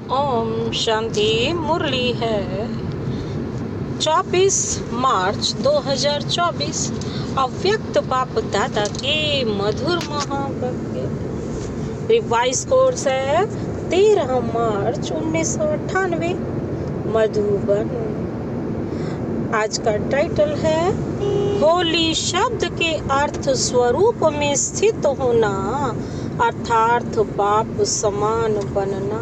ओम शांति। मुरली है 24 मार्च 2024। अव्यक्त बाप दादा के मधुर महावाक्य। रिवाइज कोर्स है 13 मार्च 1998 मधुबन। आज का टाइटल है होली शब्द के अर्थ स्वरूप में स्थित होना अर्थात बाप समान बनना।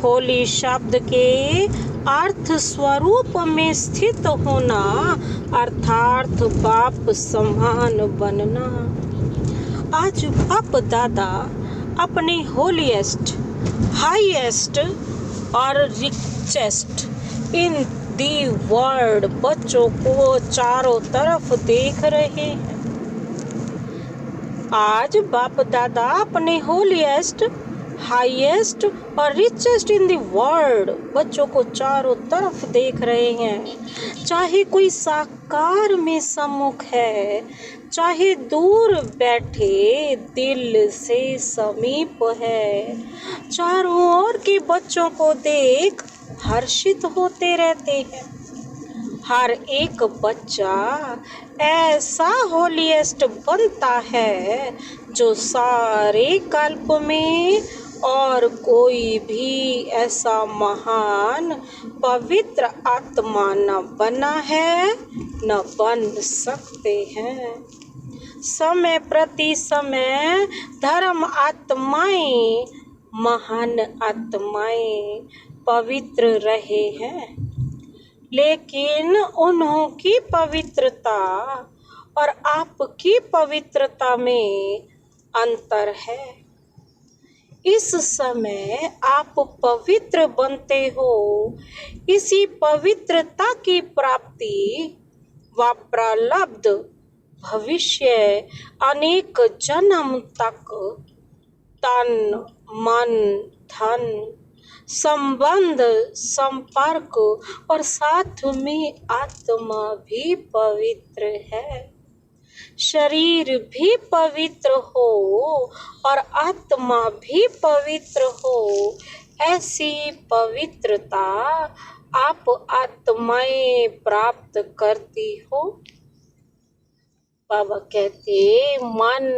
होली शब्द के अर्थ स्वरूप में स्थित होना अर्थात बाप समान बनना। आज बाप दादा अपने होलीएस्ट, हाईएस्ट और रिचेस्ट इन दी वर्ल्ड बच्चों को चारों तरफ देख रहे हैं। आज बाप दादा अपने होलीएस्ट, हाईएस्ट और रिचेस्ट इन द वर्ल्ड बच्चों को चारों तरफ देख रहे हैं। चाहे कोई साकार में सम्मुख है, चाहे दूर बैठे दिल से समीप है, चारों ओर के बच्चों को देख हर्षित होते रहते हैं। हर एक बच्चा ऐसा होलीएस्ट बनता है जो सारे कल्प में और कोई भी ऐसा महान पवित्र आत्मा न बना है न बन सकते हैं। समय प्रति समय धर्म आत्माएं, महान आत्माएं पवित्र रहे हैं, लेकिन उन्हों की पवित्रता और आपकी पवित्रता में अंतर है। इस समय आप पवित्र बनते हो। इसी पवित्रता की प्राप्ति व प्रारब्ध भविष्य अनेक जन्म तक तन मन धन संबंध संपर्क और साथ में आत्मा भी पवित्र है। शरीर भी पवित्र हो और आत्मा भी पवित्र हो। ऐसी पवित्रता आप आत्माएं प्राप्त करती हो। बाबा कहते मन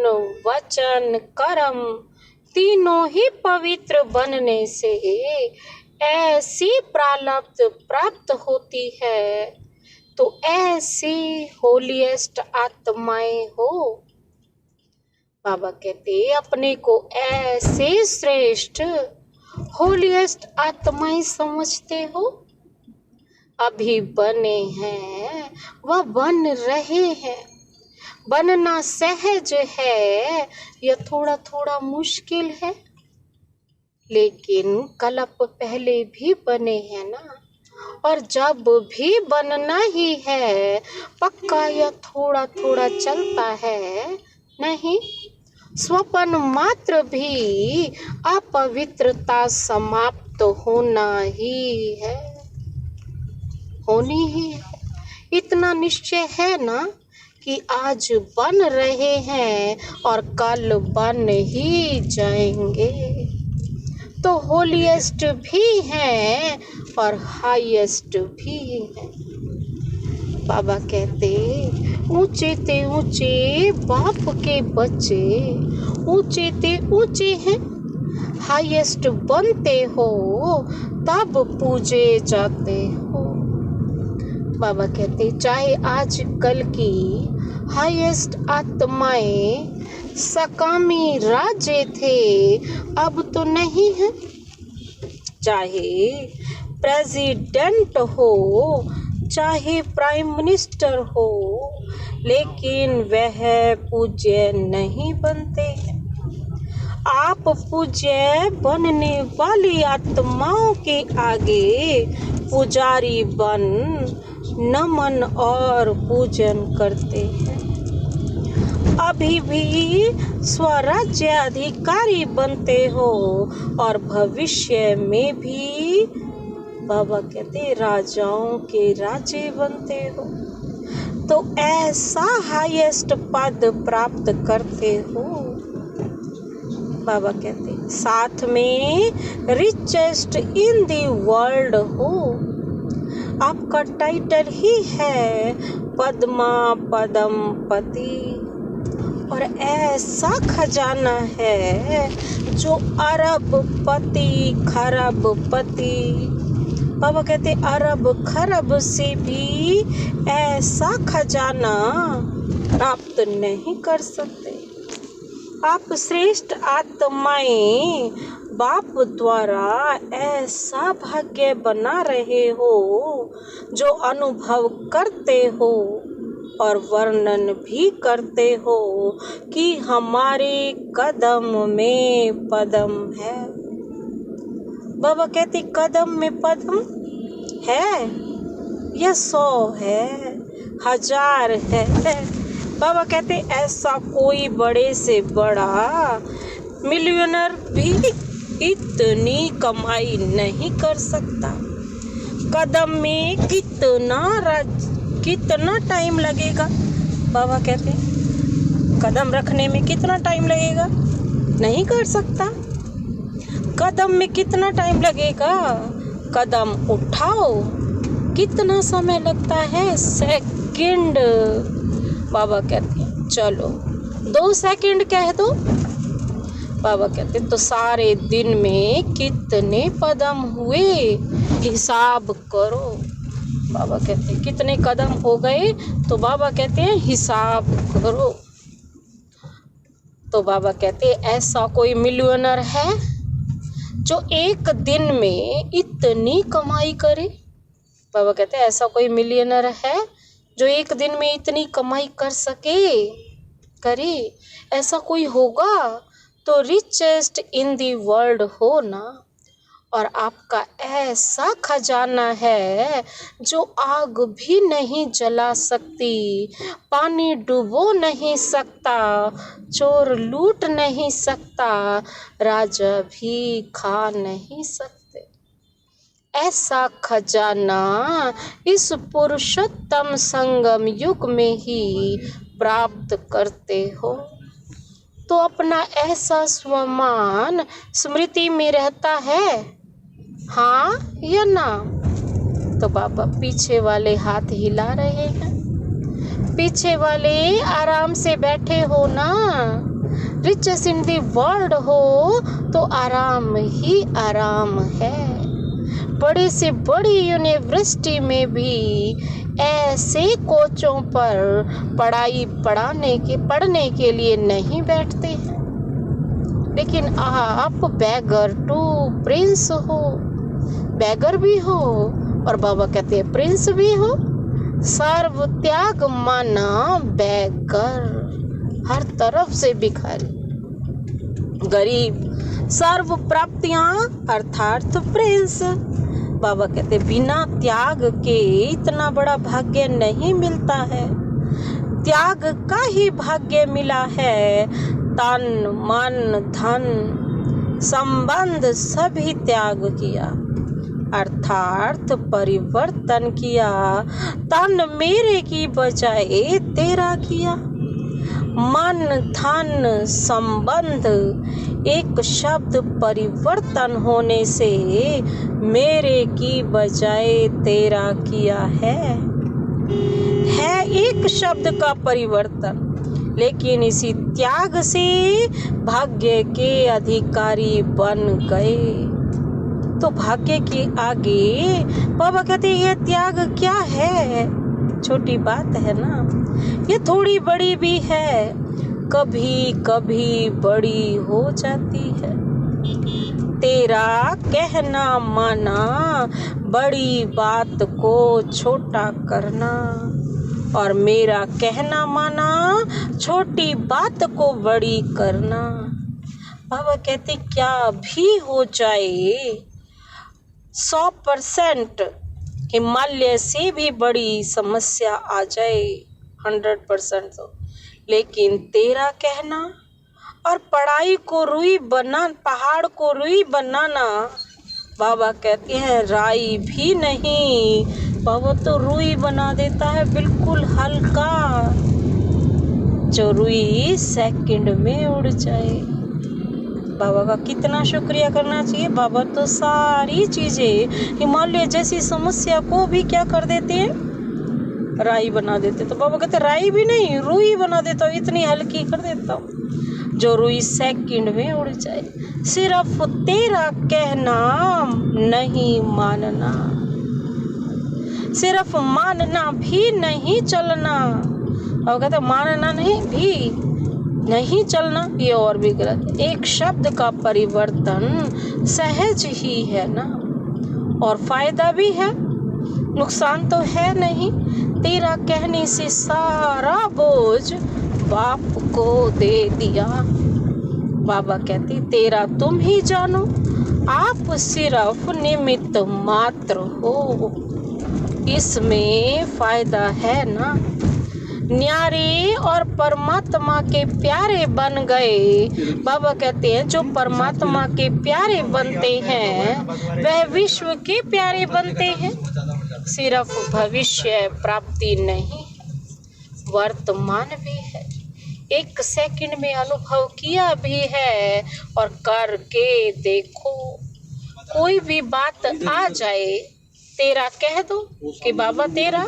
वचन कर्म तीनों ही पवित्र बनने से ऐसी प्रारब्ध प्राप्त होती है। तो ऐसी होलीएस्ट आत्माएं हो। बाबा कहते अपने को ऐसे श्रेष्ठ होलीएस्ट आत्माएं समझते हो। अभी बने हैं वह बन रहे हैं। बनना सहज है या थोड़ा थोड़ा मुश्किल है, लेकिन कल्प पहले भी बने हैं ना। और जब भी बनना ही है पक्का या थोड़ा थोड़ा चलता है नहीं। स्वप्न मात्र भी अपवित्रता समाप्त होना ही है, होनी ही है। इतना निश्चय है ना कि आज बन रहे हैं और कल बन ही जाएंगे। तो होलीएस्ट भी हैं और हाईएस्ट भी हैं। बाबा कहते ऊंचे ते ऊंचे बाप के बच्चे ऊंचे ते ऊंचे हैं। हाईएस्ट बनते हो तब पूजे जाते हो। बाबा कहते चाहे आज कल की हाईएस्ट आत्माएं सकामी राजे थे, अब तो नहीं है। चाहे प्रेसिडेंट हो, चाहे प्राइम मिनिस्टर हो, लेकिन वह पूज्य नहीं बनते हैं। आप पूज्य बनने वाली आत्माओं के आगे पुजारी बन नमन और पूजन करते हैं। अभी भी स्वराज्य अधिकारी बनते हो और भविष्य में भी बाबा कहते राजाओं के राजे बनते हो। तो ऐसा हाईएस्ट पद प्राप्त करते हो। बाबा कहते साथ में रिचेस्ट इन द वर्ल्ड हो। आपका टाइटल ही है पद्मा पद्मपति, और ऐसा खजाना है जो अरबपति खरबपति। बाबा कहते अरब खरब से भी ऐसा खजाना प्राप्त नहीं कर सकते। आप श्रेष्ठ आत्माएं बाप द्वारा ऐसा भाग्य बना रहे हो जो अनुभव करते हो और वर्णन भी करते हो कि हमारे कदम में पदम है। बाबा कहते कदम में पदम है या 100 है, 1000 है। बाबा कहते ऐसा कोई बड़े से बड़ा मिलियनर भी इतनी कमाई नहीं कर सकता। कदम में कितना टाइम लगेगा? बाबा कहते कदम रखने में कितना टाइम लगेगा? नहीं कर सकता। कदम में कितना टाइम लगेगा? कदम उठाओ कितना समय लगता है? सेकंड। बाबा कहते हैं चलो 2 सेकंड कह दो। बाबा कहते तो सारे दिन में कितने कदम हुए हिसाब करो। बाबा कहते हैं कितने कदम हो गए? तो बाबा कहते हैं हिसाब करो। तो बाबा कहते हैं ऐसा कोई मिलियनर है जो एक दिन में इतनी कमाई करे? बाबा कहते हैं ऐसा कोई मिलियनर है जो एक दिन में इतनी कमाई कर सके? करे? ऐसा कोई होगा तो रिचेस्ट इन दी वर्ल्ड हो ना। और आपका ऐसा खजाना है जो आग भी नहीं जला सकती, पानी डुबो नहीं सकता, चोर लूट नहीं सकता, राजा भी खा नहीं सकते। ऐसा खजाना इस पुरुषोत्तम संगम युग में ही प्राप्त करते हो तो अपना ऐसा स्वमान स्मृति में रहता है, हाँ या ना? तो बाबा पीछे वाले हाथ हिला रहे हैं। पीछे वाले आराम से बैठे हो ना। रिचेस्ट इन दी वर्ल्ड हो तो आराम ही आराम है। बड़े से बड़ी यूनिवर्सिटी में भी ऐसे कोचों पर पढ़ने के लिए नहीं बैठते हैं, लेकिन आप बैगर टू प्रिंस हो। बैगर भी हो और बाबा कहते हैं प्रिंस भी हो। सर्व त्याग माना बैगर, हर तरफ से भिखारी, गरीब, सर्व प्राप्तियां अर्थात प्रिंस। बाबा कहते बिना त्याग के इतना बड़ा भाग्य नहीं मिलता है। त्याग का ही भाग्य मिला है। तन मन धन संबंध सभी त्याग किया, अर्थात परिवर्तन किया। तन मेरे की बजाय तेरा किया। मन धन संबंध एक शब्द परिवर्तन होने से मेरे की बजाय तेरा किया है एक शब्द का परिवर्तन, लेकिन इसी त्याग से भाग्य के अधिकारी बन गए। तो भाग्य के आगे बाबा कहते ये त्याग क्या है? छोटी बात है ना, ये थोड़ी बड़ी भी है, कभी कभी बड़ी हो जाती है। तेरा कहना माना बड़ी बात को छोटा करना, और मेरा कहना माना छोटी बात को बड़ी करना। बाबा कहते क्या भी हो जाए, 100% हिमालय से भी बड़ी समस्या आ जाए, 100% तो, लेकिन तेरा कहना और पहाड़ को रुई बनाना, बाबा कहते हैं राई भी नहीं, बाबा तो रुई बना देता है बिल्कुल हल्का, जो रुई सेकंड में उड़ जाए। बाबा का कितना शुक्रिया करना चाहिए। बाबा तो सारी चीज़ें, हिमालय जैसी समस्या को भी क्या कर देते हैं, राई बना देते। तो बाबा कहते राई भी नहीं, रुई बना देता हूँ, इतनी हल्की कर देता हूँ जो रुई सेकंड में उड़ जाए। सिर्फ तेरा कहना नहीं मानना, सिर्फ मानना भी नहीं चलना। और कहते मानना नहीं भी नहीं चलना, ये और भी गलत। एक शब्द का परिवर्तन सहज ही है ना, और फायदा भी है, नुकसान तो है नहीं। तेरा कहने से सारा बोझ बाप को दे दिया। बाबा कहते तेरा तुम ही जानो, आप सिर्फ निमित्त मात्र हो, इसमें फायदा है ना। न्यारे और परमात्मा के प्यारे बन गए। बाबा कहते हैं जो परमात्मा के प्यारे बनते हैं वह विश्व के प्यारे बनते हैं। सिर्फ भविष्य प्राप्ति नहीं, वर्तमान भी है, एक सेकंड में अनुभव किया भी है और करके देखो। कोई भी बात आ जाए, तेरा कह दो कि बाबा तेरा,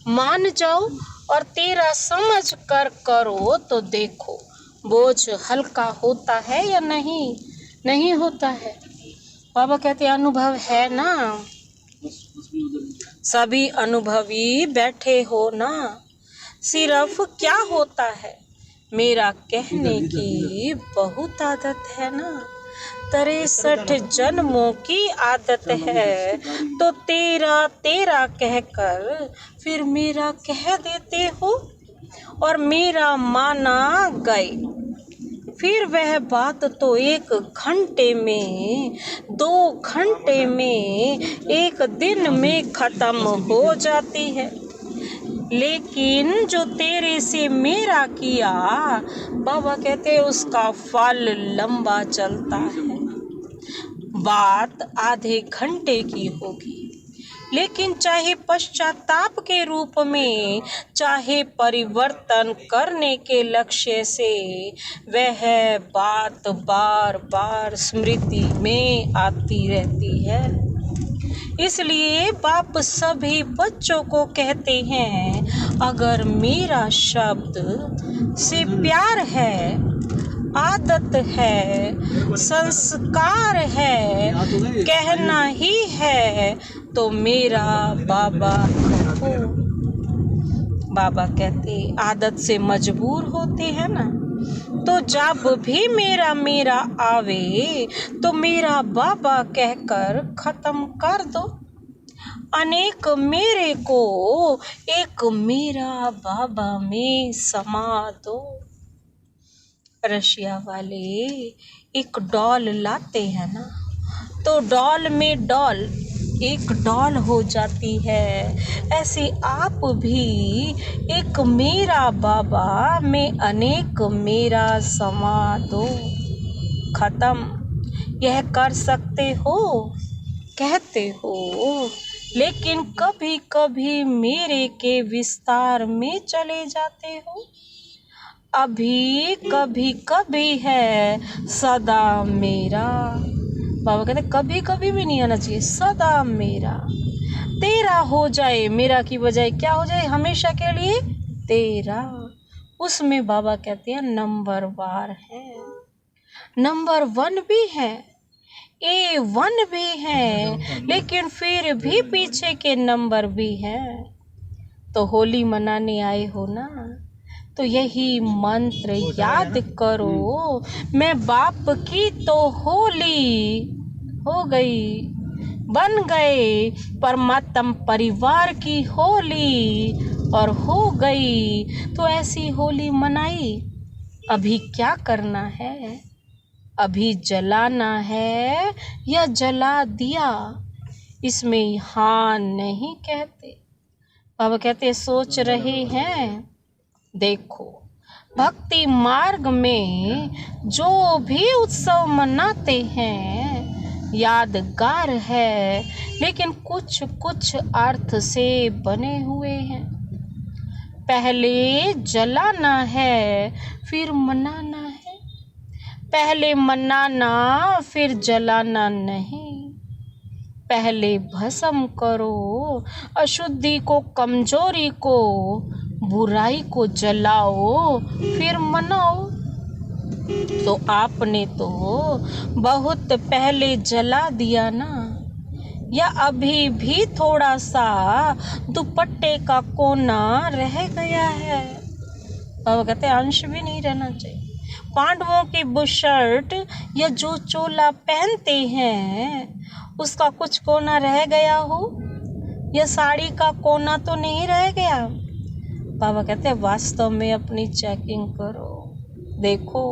मान जाओ और तेरा समझ कर करो तो देखो बोझ हल्का होता है या नहीं, नहीं होता है। बाबा कहते अनुभव है ना, सभी अनुभवी बैठे हो ना। सिर्फ क्या होता है, मेरा कहने की बहुत आदत है ना। 63 जन्मों की आदत है, तो तेरा तेरा कहकर फिर मेरा कह देते हो और मेरा माना गए। फिर वह बात तो 1 घंटे में, 2 घंटे में, 1 दिन में खत्म हो जाती है। लेकिन जो तेरे से मेरा किया, बाबा कहते उसका फल लंबा चलता है। बात आधे घंटे की होगी, लेकिन चाहे पश्चाताप के रूप में, चाहे परिवर्तन करने के लक्ष्य से, वह बात बार बार स्मृति में आती रहती है। इसलिए बाप सभी बच्चों को कहते हैं अगर मेरा शब्द से प्यार है, आदत है, संस्कार है, कहना ही है तो मेरा बाबा हो। बाबा कहते आदत से मजबूर होते हैं ना, तो जब भी मेरा मेरा आवे तो मेरा बाबा कहकर खत्म कर दो। अनेक मेरे को एक मेरा बाबा में समा दो। रशिया वाले एक डॉल लाते हैं ना, तो डॉल में डॉल एक डॉल हो जाती है। ऐसे आप भी एक मेरा बाबा में अनेक मेरा समा दो। खत्म। यह कर सकते हो, कहते हो, लेकिन कभी कभी मेरे के विस्तार में चले जाते हो। अभी कभी कभी है, सदा मेरा। बाबा कहते कभी कभी भी नहीं आना चाहिए, सदा मेरा। तेरा हो जाए, मेरा की बजाय क्या हो जाए, हमेशा के लिए तेरा। उसमें बाबा कहते हैं नंबर वार है, नंबर 1 भी है, A1 भी है, लेकिन फिर भी पीछे के नंबर भी हैं। तो होली मनाने आए हो ना, तो यही मंत्र याद करो। मैं बाप की तो होली हो गई, बन गए परमात्म परिवार की होली और हो गई। तो ऐसी होली मनाई। अभी क्या करना है, अभी जलाना है या जला दिया, इसमें हाँ नहीं कहते। बाबा कहते सोच रहे हैं। देखो भक्ति मार्ग में जो भी उत्सव मनाते हैं यादगार है, लेकिन कुछ कुछ अर्थ से बने हुए हैं। पहले जलाना है, फिर मनाना है। पहले मनाना फिर जलाना नहीं, पहले भस्म करो अशुद्धि को, कमजोरी को, बुराई को जलाओ फिर मनाओ। तो आपने तो बहुत पहले जला दिया ना, या अभी भी थोड़ा सा दुपट्टे का कोना रह गया है? बाबा कहते अंश भी नहीं रहना चाहिए। पांडवों की बुशर्ट या जो चोला पहनते हैं उसका कुछ कोना रह गया हो, या साड़ी का कोना तो नहीं रह गया? बाबा कहते हैं वास्तव में अपनी चेकिंग करो, देखो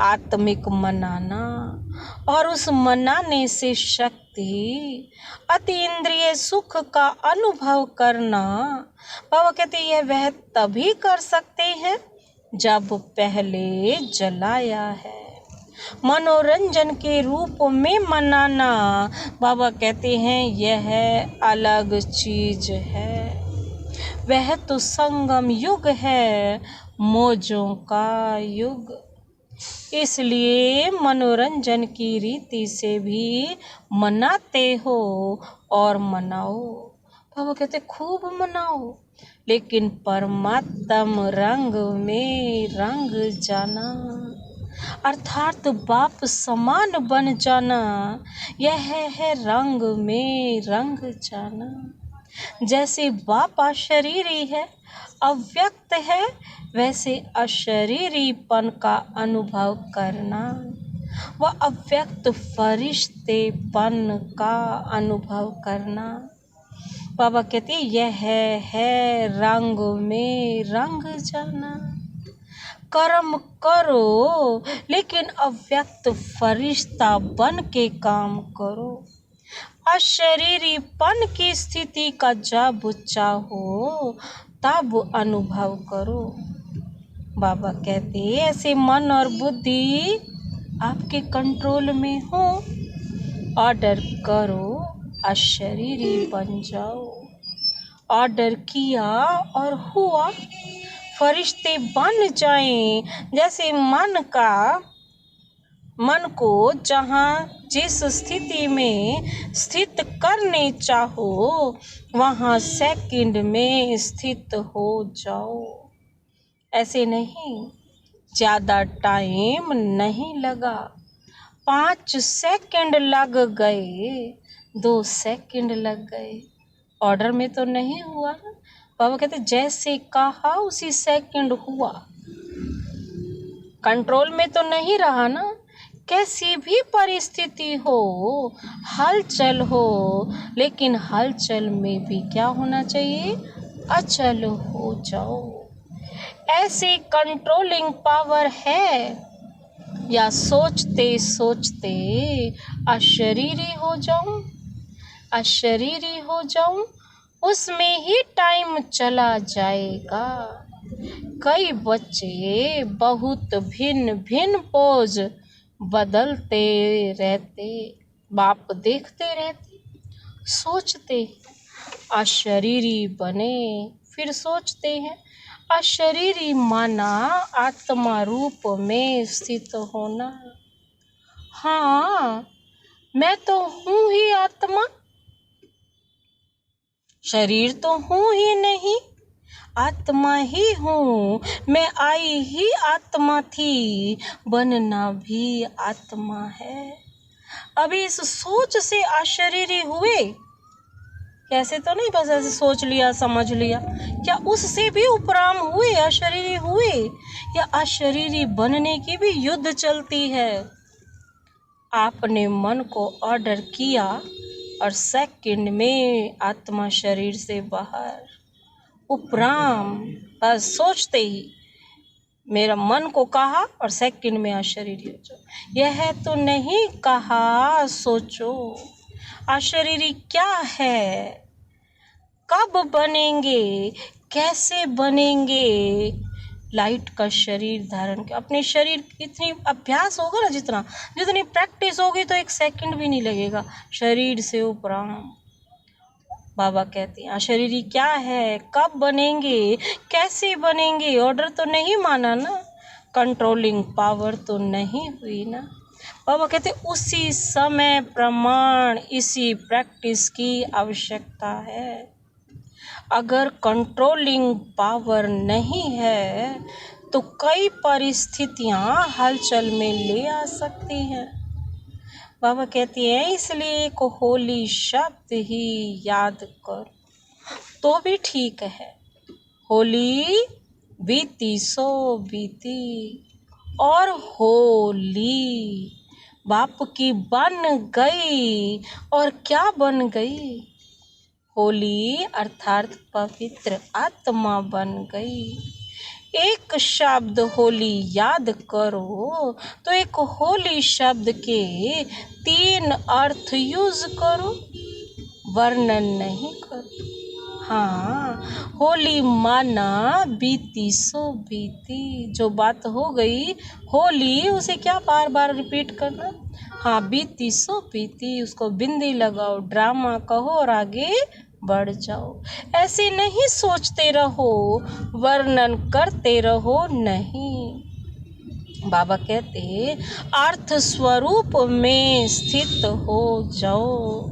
आत्मिक मनाना और उस मनाने से शक्ति, अति इंद्रिय सुख का अनुभव करना। बाबा कहते हैं यह वह तभी कर सकते हैं जब पहले जलाया है। मनोरंजन के रूप में मनाना, बाबा कहते हैं यह अलग चीज है, वह तो संगम युग है, मौजों का युग। इसलिए मनोरंजन की रीति से भी मनाते हो और मनाओ। बाबा कहते खूब मनाओ, लेकिन परमात्म रंग में रंग जाना, अर्थात बाप समान बन जाना, यह है रंग में रंग जाना। जैसे बाप अशरीरी है, अव्यक्त है, वैसे अशरीरीपन का अनुभव करना, वह अव्यक्त फरिश्तेपन का अनुभव करना। बाबा कहते यह है रंग में रंग जाना। कर्म करो लेकिन अव्यक्त फरिश्ता बन के काम करो। अशरीरीपन की स्थिति का जब चाहो तब अनुभव करो। बाबा कहते ऐसे मन और बुद्धि आपके कंट्रोल में हो, ऑर्डर करो, अशरीरी बन जाओ। ऑर्डर किया और हुआ, फरिश्ते बन जाएं। जैसे मन को जहाँ जिस स्थिति में स्थित करने चाहो वहाँ सेकंड में स्थित हो जाओ। ऐसे नहीं, ज़्यादा टाइम नहीं लगा, 5 सेकंड लग गए, 2 सेकंड लग गए, ऑर्डर में तो नहीं हुआ ना। बाबा कहते जैसे कहा उसी सेकंड हुआ, कंट्रोल में तो नहीं रहा ना। कैसी भी परिस्थिति हो, हलचल हो, लेकिन हलचल में भी क्या होना चाहिए, अचल हो जाओ। ऐसी कंट्रोलिंग पावर है, या सोचते सोचते अशरीरी हो जाऊं, अशरीरी हो जाऊं, उसमें ही टाइम चला जाएगा। कई बच्चे बहुत भिन्न भिन्न पोज बदलते रहते, बाप देखते रहते, सोचते अशरीरी बने, फिर सोचते हैं अशरीरी माना आत्मा रूप में स्थित होना। हाँ, मैं तो हूँ ही आत्मा, शरीर तो हूँ ही नहीं, आत्मा ही हूँ। मैं आई ही आत्मा थी, बनना भी आत्मा है। अभी इस सोच से अशरीरी हुए, कैसे तो नहीं बस ऐसे सोच लिया समझ लिया, क्या उससे भी उपराम हुए, अशरीरी हुए, या अशरीरी बनने की भी युद्ध चलती है। आपने मन को ऑर्डर किया और सेकंड में आत्मा शरीर से बाहर, उपराम, बस सोचते ही मेरा मन को कहा और सेकंड में अशरीरी हो जाओ। यह तो नहीं कहा सोचो अशरीरी क्या है, कब बनेंगे, कैसे बनेंगे। लाइट का शरीर धारण कर, अपने शरीर इतनी अभ्यास होगा ना, जितनी प्रैक्टिस होगी तो 1 सेकंड भी नहीं लगेगा शरीर से उपराम। बाबा कहते हैं अशरीरी क्या है, कब बनेंगे, कैसे बनेंगे। ऑर्डर तो नहीं माना ना, कंट्रोलिंग पावर तो नहीं हुई ना। बाबा कहते उसी समय प्रमाण, इसी प्रैक्टिस की आवश्यकता है। अगर कंट्रोलिंग पावर नहीं है तो कई परिस्थितियां हलचल में ले आ सकती हैं। बाबा कहती हैं इसलिए एक होली शब्द ही याद कर तो भी ठीक है। होली बीती सो बीती और होली बाप की बन गई। और क्या बन गई? होली अर्थात पवित्र आत्मा बन गई। एक शब्द होली याद करो तो एक होली शब्द के 3 अर्थ यूज करो, वर्णन नहीं करो। हाँ, होली माना बीती सो बीती, जो बात हो गई होली उसे क्या बार बार रिपीट करना। हाँ, बीती सो बीती, उसको बिंदी लगाओ, ड्रामा कहो और आगे बढ़ जाओ। ऐसे नहीं सोचते रहो, वर्णन करते रहो, नहीं। बाबा कहते अर्थ स्वरूप में स्थित हो जाओ।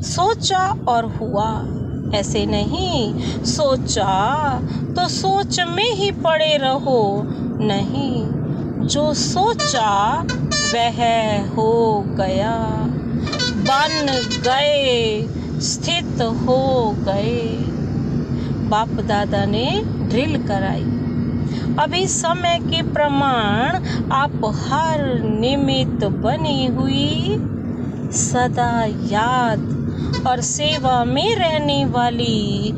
सोचा और हुआ, ऐसे नहीं सोचा तो सोच में ही पड़े रहो, नहीं। जो सोचा वह हो गया, बन गए, स्थित हो गए। बाप दादा ने ड्रिल कराई। अभी समय के प्रमाण आप हर निमित्त बनी हुई सदा याद और सेवा में रहने वाली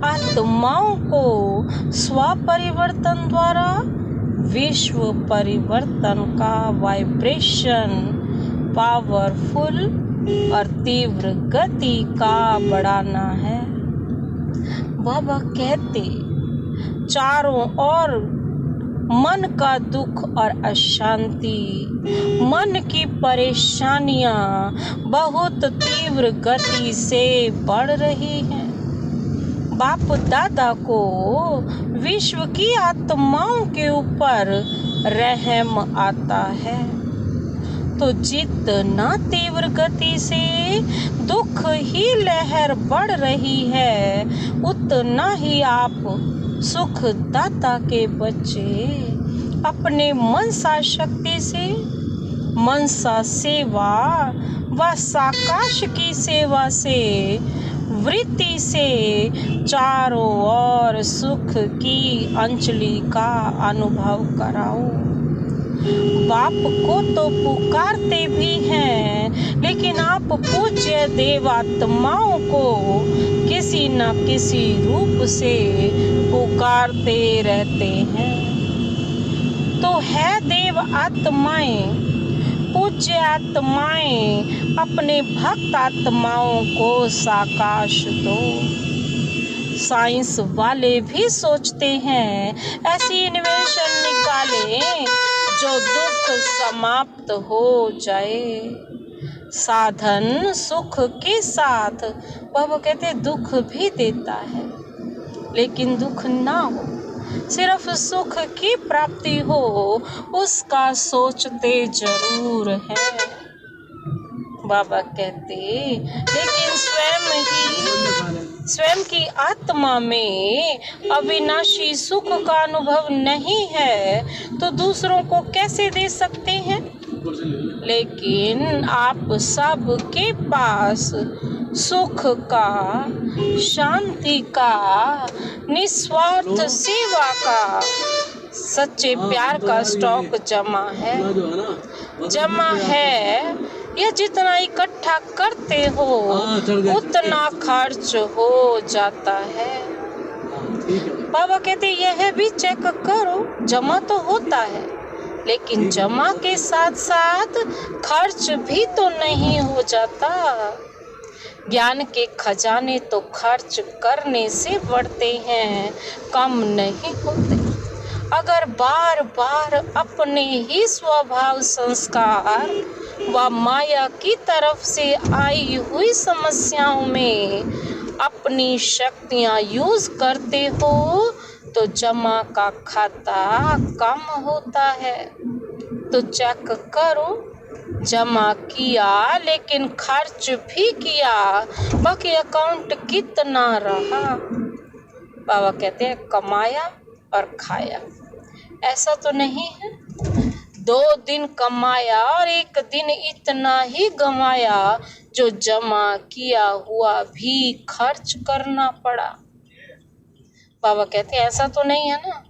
आत्माओं को स्वपरिवर्तन द्वारा विश्व परिवर्तन का वाइब्रेशन पावरफुल और तीव्र गति का बढ़ाना है। बाबा कहते चारों ओर मन का दुख और अशांति, मन की परेशानियां बहुत तीव्र गति से बढ़ रही हैं। बाप दादा को विश्व की आत्माओं के ऊपर रहम आता है, तो जितना तीव्र गति से दुख ही लहर बढ़ रही है, उतना ही आप सुख दाता के बच्चे अपने मनसा शक्ति से, मनसा सेवा व साकाश की सेवा से, वृत्ति से चारों ओर सुख की अंजलि का अनुभव कराओ। बाप को तो पुकारते भी हैं, लेकिन आप पूज्य देवात्माओं को किसी न किसी रूप से पुकारते रहते हैं। तो है देव आत्माएं, पूज्य आत्माएं, अपने भक्त आत्माओं को साकाश दो। साइंस वाले भी सोचते हैं ऐसी इन्वेंशन निकालें जो दुख समाप्त हो जाए। साधन सुख के साथ, बाबा कहते दुख भी देता है, लेकिन दुख ना हो, सिर्फ सुख की प्राप्ति हो, उसका सोचते जरूर है। बाबा कहते लेकिन स्वयं की आत्मा में अविनाशी सुख का अनुभव नहीं है, तो दूसरों को कैसे दे सकते हैं? लेकिन आप सब के पास सुख का, शांति का, निस्वार्थ सेवा का, सच्चे प्यार का स्टॉक जमा है। यह जितना इकट्ठा करते हो उतना खर्च हो जाता है। बाबा कहते यह भी चेक करो, जमा तो होता है, लेकिन जमा के साथ साथ खर्च भी तो नहीं हो जाता। ज्ञान के खजाने तो खर्च करने से बढ़ते हैं, कम नहीं होते। अगर बार बार अपने ही स्वभाव, संस्कार व माया की तरफ से आई हुई समस्याओं में अपनी शक्तियां यूज करते हो, तो जमा का खाता कम होता है। तो चेक करो, जमा किया लेकिन खर्च भी किया, बाकी अकाउंट कितना रहा। बाबा कहते हैं कमाया और खाया। ऐसा तो नहीं है 2 दिन कमाया और 1 दिन इतना ही गंवाया जो जमा किया हुआ भी खर्च करना पड़ा। बाबा कहते हैं ऐसा तो नहीं है ना,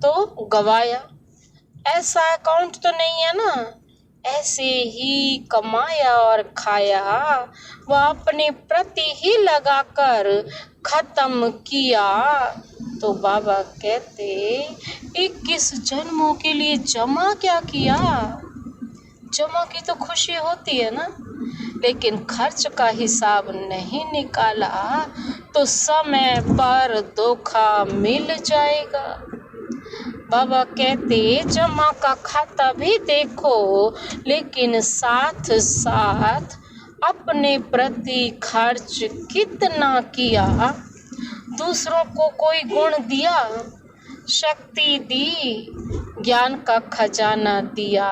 तो गवाया। ऐसा अकाउंट तो नहीं है ना, ऐसे ही कमाया और खाया, वह अपने प्रति ही लगाकर खत्म किया। तो बाबा कहते 21 जन्मों के लिए जमा क्या किया। जमा की तो खुशी होती है ना, लेकिन खर्च का हिसाब नहीं निकाला तो समय पर धोखा मिल जाएगा। बाबा कहते जमा का खाता भी देखो, लेकिन साथ साथ अपने प्रति खर्च कितना किया। दूसरों को कोई गुण दिया, शक्ति दी, ज्ञान का खजाना दिया,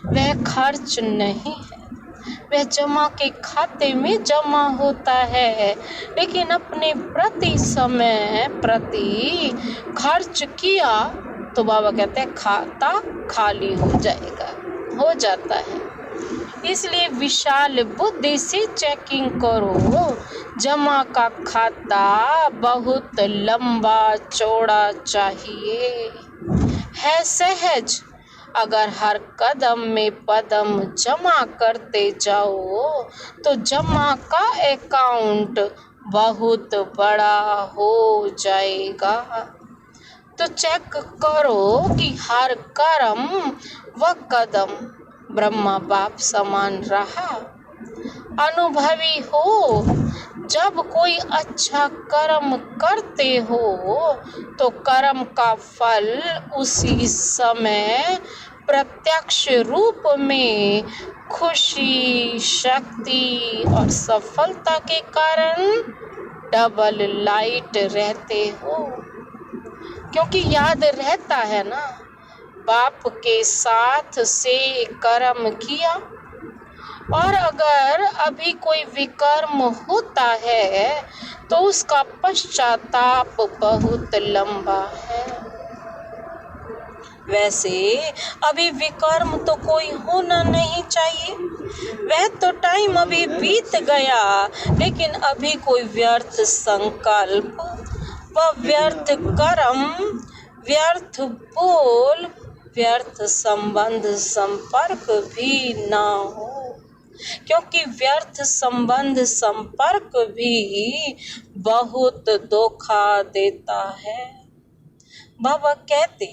वह खर्च नहीं है, वह जमा के खाते में जमा होता है। लेकिन अपने प्रति समय प्रति खर्च किया तो बाबा कहते हैं खाता खाली हो जाएगा, हो जाता है। इसलिए विशाल बुद्धि से चेकिंग करो, जमा का खाता बहुत लंबा चौड़ा चाहिए, है सहज। अगर हर कदम में पदम जमा करते जाओ तो जमा का अकाउंट बहुत बड़ा हो जाएगा। तो चेक करो कि हर कर्म व कदम ब्रह्मा बाप समान रहा। अनुभवी हो, जब कोई अच्छा कर्म करते हो तो कर्म का फल उसी समय प्रत्यक्ष रूप में खुशी, शक्ति और सफलता के कारण डबल लाइट रहते हो। क्योंकि याद रहता है ना, बाप के साथ से कर्म किया, और अगर अभी कोई विकर्म होता है तो उसका पश्चाताप बहुत लंबा है। वैसे अभी विकर्म तो कोई होना नहीं चाहिए, वह तो टाइम अभी बीत गया, लेकिन अभी कोई व्यर्थ संकल्प व व्यर्थ कर्म, व्यर्थ बोल, व्यर्थ संबंध संपर्क भी ना हो। क्योंकि व्यर्थ संबंध संपर्क भी बहुत धोखा देता है। बाबा कहते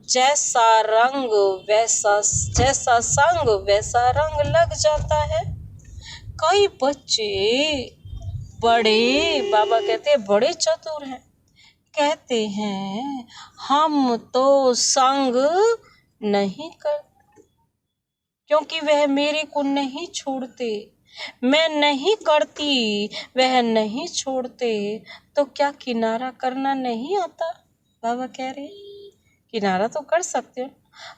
जैसा रंग वैसा, जैसा संग वैसा रंग लग जाता है। कई बच्चे बड़े, बाबा कहते बड़े चतुर हैं, कहते हैं हम तो संग नहीं करते, क्योंकि वह मेरे को नहीं छोड़ते, मैं नहीं करती, वह नहीं छोड़ते, तो क्या किनारा करना नहीं आता। बाबा कह रहे किनारा तो कर सकते हो।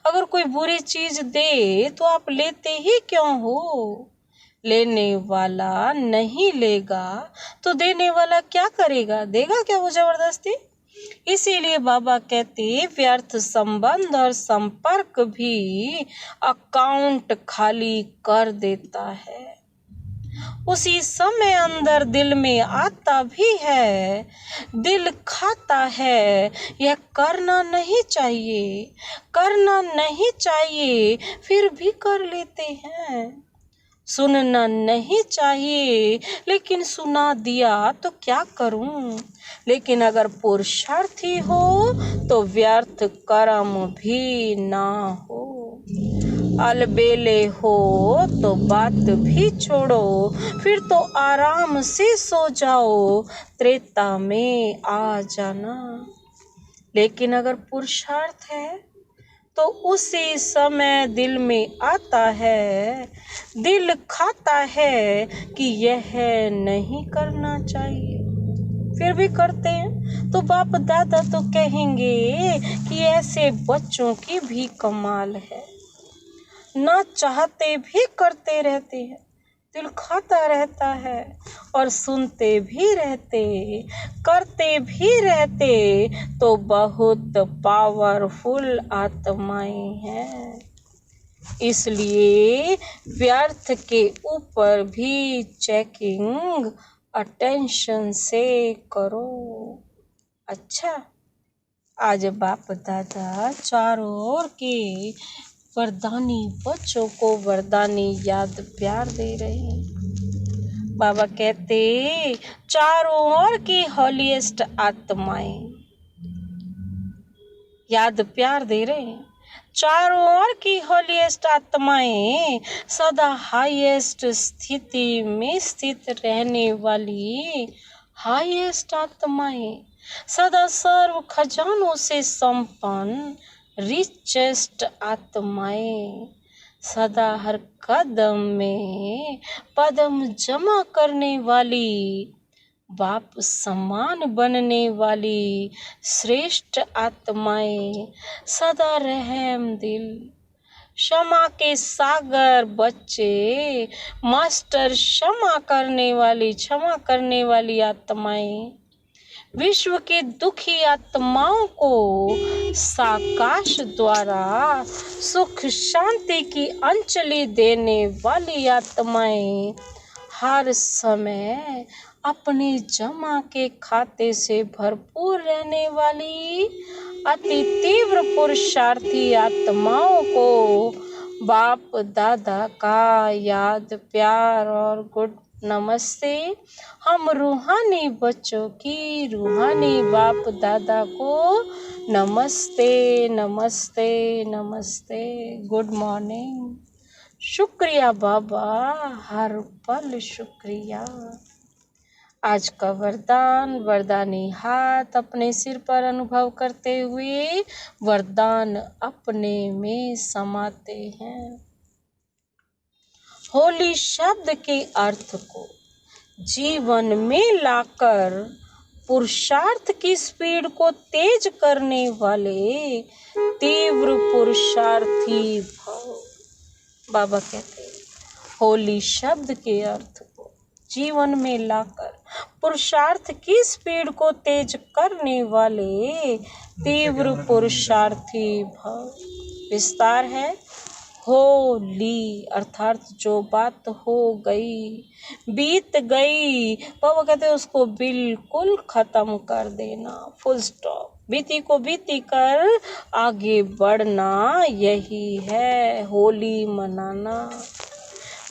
अगर कोई बुरी चीज दे तो आप लेते ही क्यों हो। लेने वाला नहीं लेगा तो देने वाला क्या करेगा, देगा क्या वो जबरदस्ती। इसीलिए बाबा कहते व्यर्थ संबंध और संपर्क भी अकाउंट खाली कर देता है। उसी समय अंदर दिल में आता भी है, दिल खाता है, यह करना नहीं चाहिए, करना नहीं चाहिए, फिर भी कर लेते हैं। सुनना नहीं चाहिए, लेकिन सुना दिया तो क्या करूं। लेकिन अगर पुरुषार्थी हो तो व्यर्थ कर्म भी ना हो। अलबेले हो तो बात भी छोड़ो, फिर तो आराम से सो जाओ, त्रेता में आ जाना। लेकिन अगर पुरुषार्थ है तो उसी समय दिल में आता है, दिल खाता है कि यह नहीं करना चाहिए। फिर भी करते हैं। तो बाप दादा तो कहेंगे कि ऐसे बच्चों की भी कमाल है, ना चाहते भी करते रहते हैं, दिल खाता रहता है और सुनते भी रहते, करते भी रहते, तो बहुत पावरफुल आत्माएं हैं। इसलिए व्यर्थ के ऊपर भी चेकिंग अटेंशन से करो। अच्छा, आज बाप दादा चारों ओर के वरदानी बच्चों को वरदानी याद प्यार दे रहे हैं। बाबा कहते चारों ओर की हॉलीएस्ट आत्माएं याद प्यार दे रहे हैं। चारों ओर की हॉलीएस्ट आत्माएं सदा हाईएस्ट स्थिति में स्थित रहने वाली हाईएस्ट आत्माएं, सदा सर्व खजानों से संपन्न रिचेस्ट आत्माएं, सदा हर कदम में पदम जमा करने वाली, बाप समान बनने वाली श्रेष्ठ आत्माएं, सदा रहम दिल, क्षमा के सागर बच्चे, मास्टर क्षमा करने वाली आत्माएं, विश्व के दुखी आत्माओं को साकाश द्वारा सुख शांति की अंजलि देने वाली आत्माएं, हर समय अपने जमा के खाते से भरपूर रहने वाली अति तीव्र पुरुषार्थी आत्माओं को बाप दादा का याद प्यार और गुड नमस्ते। हम रूहानी बच्चों की रूहानी बाप दादा को नमस्ते नमस्ते नमस्ते, गुड मॉर्निंग। शुक्रिया बाबा, हर पल शुक्रिया। आज का वरदान, वरदानी हाथ अपने सिर पर अनुभव करते हुए वरदान अपने में समाते हैं। होली शब्द के अर्थ को जीवन में लाकर पुरुषार्थ की स्पीड को तेज करने वाले तीव्र पुरुषार्थी भाव। बाबा कहते हैं होली शब्द के अर्थ को जीवन में लाकर पुरुषार्थ की स्पीड को तेज करने वाले तीव्र पुरुषार्थी भाव। विस्तार है होली अर्थात जो बात हो गई, बीत गई, बाबा कहते हैं उसको बिल्कुल खत्म कर देना, फुल स्टॉप। बीती को बीती कर आगे बढ़ना, यही है होली मनाना।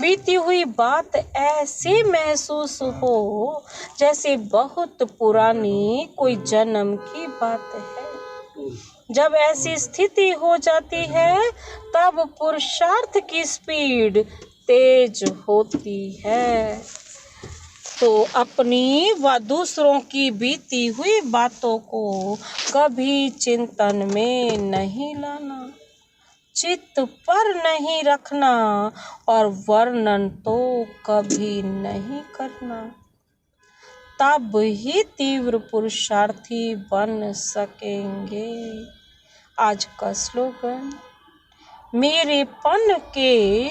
बीती हुई बात ऐसे महसूस हो जैसे बहुत पुरानी कोई जन्म की बात है। जब ऐसी स्थिति हो जाती है तब पुरुषार्थ की स्पीड तेज होती है। तो अपनी व दूसरों की बीती हुई बातों को कभी चिंतन में नहीं लाना, चित्त पर नहीं रखना और वर्णन तो कभी नहीं करना। तब ही तीव्र पुरुषार्थी बन सकेंगे। आज का स्लोगन, मेरेपन के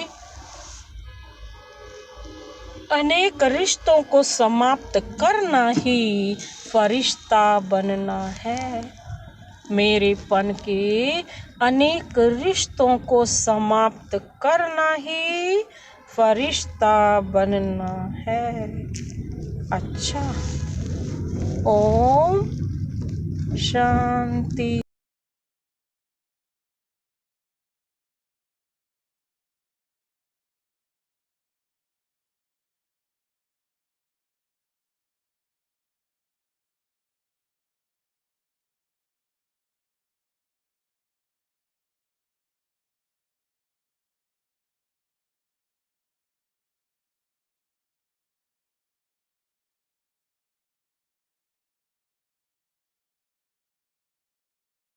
अनेक रिश्तों को समाप्त करना ही फरिश्ता बनना है। मेरेपन के अनेक रिश्तों को समाप्त करना ही फरिश्ता बनना है। अच्छा, ओम शांति।